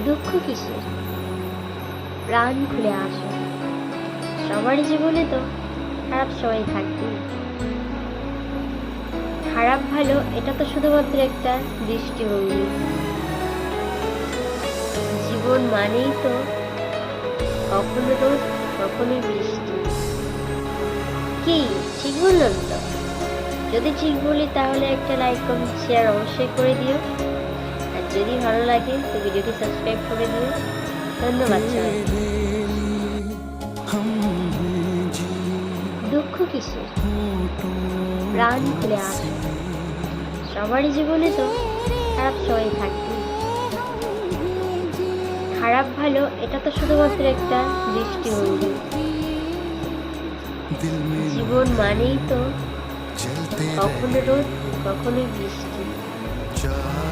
দুঃখ কিসের, প্রাণ খুলে আসো। সবারই জীবনে তো খারাপ সময় থাকবে। খারাপ ভালো এটা তো শুধুমাত্র একটা দৃষ্টিভঙ্গি। জীবন মানেই তো কখনো রোদ, কখনোই বৃষ্টি। কি ঠিক বললাম তো? যদি ঠিক বলি তাহলে একটা লাইক, কমেন্ট, শেয়ার অবশ্যই করে দিও। আর যদি ভালো লাগে তো ভিডিওটি সাবস্ক্রাইব করে দিও। ধন্যবাদ সবাইকে। দুঃখ কিসের, প্রাণ খুলে আসো। সবারই জীবনে তো খারাপ সময় থাকবে। খারাপ ভালো এটা তো শুধুমাত্র একটা দৃষ্টিভঙ্গি। জীবন মানেই তো কখনো রোদ, কখনোই বৃষ্টি।